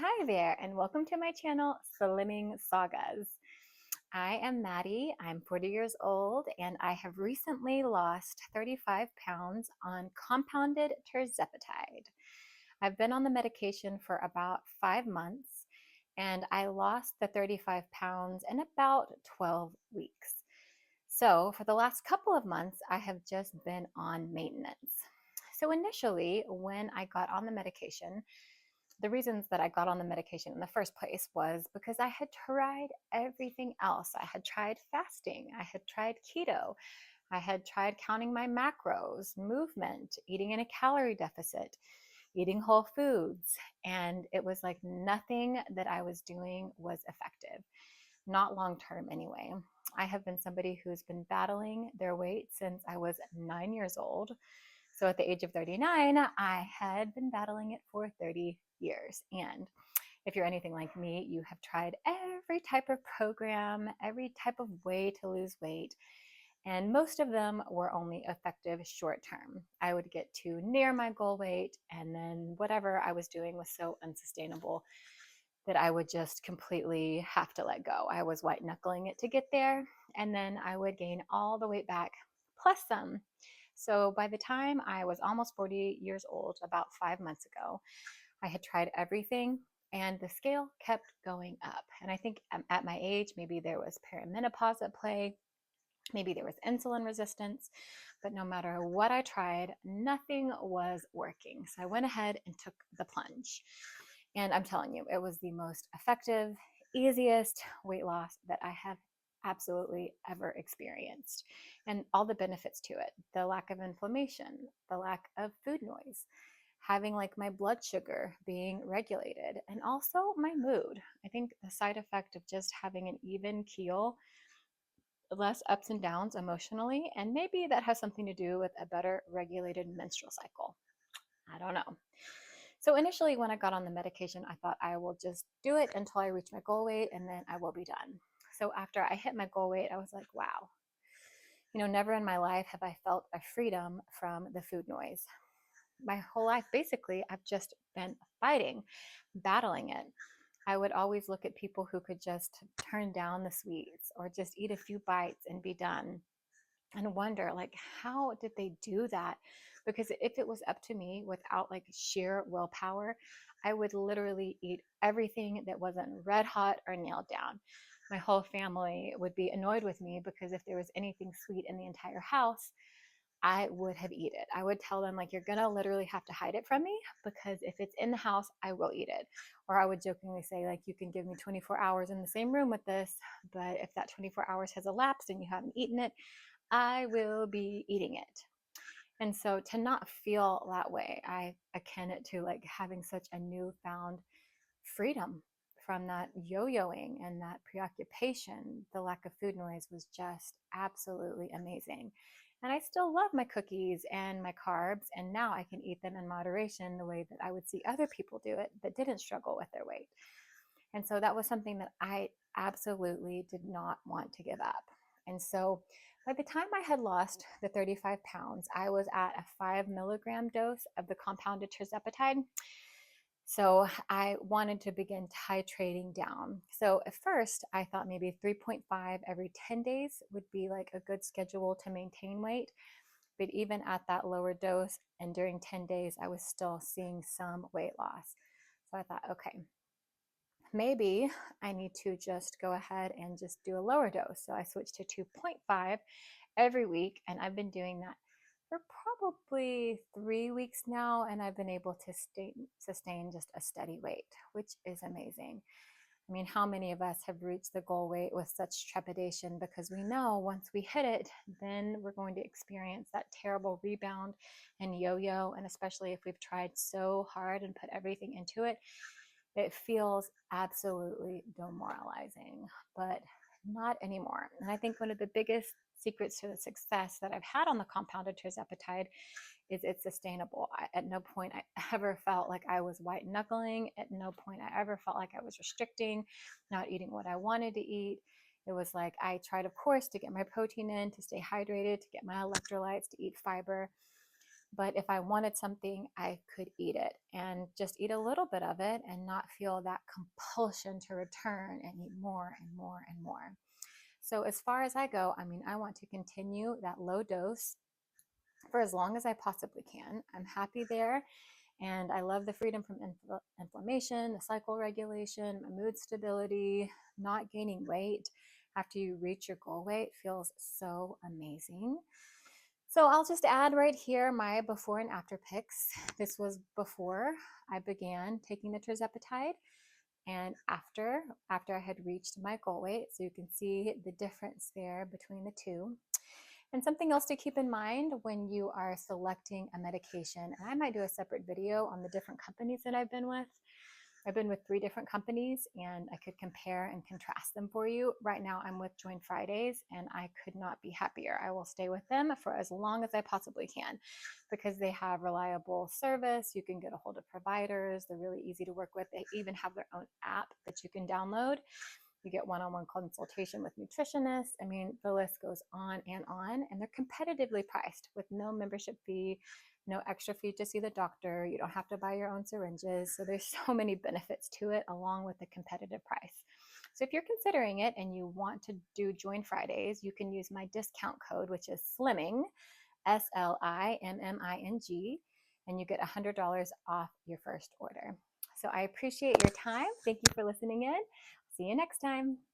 Hi there, and welcome to my channel, Slimming Sagas. I am Maddie. I'm 40 years old, and I have recently lost 35 pounds on compounded tirzepatide. I've been on the medication for about 5 months, and I lost the 35 pounds in about 12 weeks. So, for the last couple of months, I have just been on maintenance. So, initially, when I got on the medication, the reasons that I got on the medication in the first place was because I had tried everything else. I had tried fasting, I had tried keto, I had tried counting my macros, movement, eating in a calorie deficit, eating whole foods, and it was like nothing that I was doing was effective, not long term anyway. I have been somebody who's been battling their weight since I was 9 years old. So at the age of 39, I had been battling it for 30 years. And if you're anything like me, you have tried every type of program, every type of way to lose weight. And most of them were only effective short term. I would get too near my goal weight, and then whatever I was doing was so unsustainable that I would just completely have to let go. I was white knuckling it to get there, and then I would gain all the weight back plus some. So by the time I was almost 40 years old, about 5 months ago, I had tried everything and the scale kept going up. And I think at my age, maybe there was perimenopause at play, maybe there was insulin resistance, but no matter what I tried, nothing was working. So I went ahead and took the plunge. And I'm telling you, it was the most effective, easiest weight loss that I have absolutely ever experienced. And all the benefits to it, the lack of inflammation, the lack of food noise, having like my blood sugar being regulated, and also my mood. I think the side effect of just having an even keel, less ups and downs emotionally, and maybe that has something to do with a better regulated menstrual cycle. I don't know. So initially, when I got on the medication, I thought I will just do it until I reach my goal weight and then I will be done. So after I hit my goal weight, I was like, wow, never in my life have I felt a freedom from the food noise. My whole life, basically, I've just been fighting, battling it. I would always look at people who could just turn down the sweets or just eat a few bites and be done, and wonder, like, how did they do that? Because if it was up to me, without like sheer willpower, I would literally eat everything that wasn't red hot or nailed down. My whole family would be annoyed with me because if there was anything sweet in the entire house, I would have eat it. I would tell them, like, you're gonna literally have to hide it from me, because if it's in the house, I will eat it. Or I would jokingly say, like, you can give me 24 hours in the same room with this, but if that 24 hours has elapsed and you haven't eaten it, I will be eating it. And so to not feel that way, I akin it to like having such a newfound freedom from that yo-yoing and that preoccupation. The lack of food noise was just absolutely amazing. And I still love my cookies and my carbs, and now I can eat them in moderation the way that I would see other people do it that didn't struggle with their weight. And so that was something that I absolutely did not want to give up. And so by the time I had lost the 35 pounds, I was at a 5 milligram dose of the compounded tirzepatide. So I wanted to begin titrating down. So at first, I thought maybe 3.5 every 10 days would be like a good schedule to maintain weight. But even at that lower dose and during 10 days, I was still seeing some weight loss. So I thought, okay, maybe I need to just go ahead and just do a lower dose. So I switched to 2.5 every week, and I've been doing that for probably 3 weeks now, and I've been able to sustain just a steady weight, which is amazing. I mean, how many of us have reached the goal weight with such trepidation, because we know once we hit it, then we're going to experience that terrible rebound and yo-yo, and especially if we've tried so hard and put everything into it, it feels absolutely demoralizing, but not anymore. And I think one of the biggest secrets to the success that I've had on the compounded tirzepatide is it's sustainable. At no point I ever felt like I was white knuckling. At no point I ever felt like I was restricting, not eating what I wanted to eat. It was like I tried, of course, to get my protein in, to stay hydrated, to get my electrolytes, to eat fiber. But if I wanted something, I could eat it and just eat a little bit of it and not feel that compulsion to return and eat more and more and more. So as far as I go, I mean, I want to continue that low dose for as long as I possibly can. I'm happy there. And I love the freedom from inflammation, the cycle regulation, my mood stability, not gaining weight after you reach your goal weight feels so amazing. So I'll just add right here my before and after pics. This was before I began taking the tirzepatide and after I had reached my goal weight. So you can see the difference there between the two. And something else to keep in mind when you are selecting a medication, and I might do a separate video on the different companies that I've been with. I've been with 3 different companies and I could compare and contrast them for you. Right now I'm with Join Fridays and I could not be happier. I will stay with them for as long as I possibly can because they have reliable service. You can get a hold of providers. They're really easy to work with. They even have their own app that you can download. You get one-on-one consultation with nutritionists. I mean, the list goes on, and they're competitively priced with no membership fee, no extra fee to see the doctor. You don't have to buy your own syringes. So there's so many benefits to it along with the competitive price. So if you're considering it and you want to do Join Fridays, you can use my discount code, which is SLIMMING, SLIMMING, and you get $100 off your first order. So I appreciate your time. Thank you for listening in. See you next time.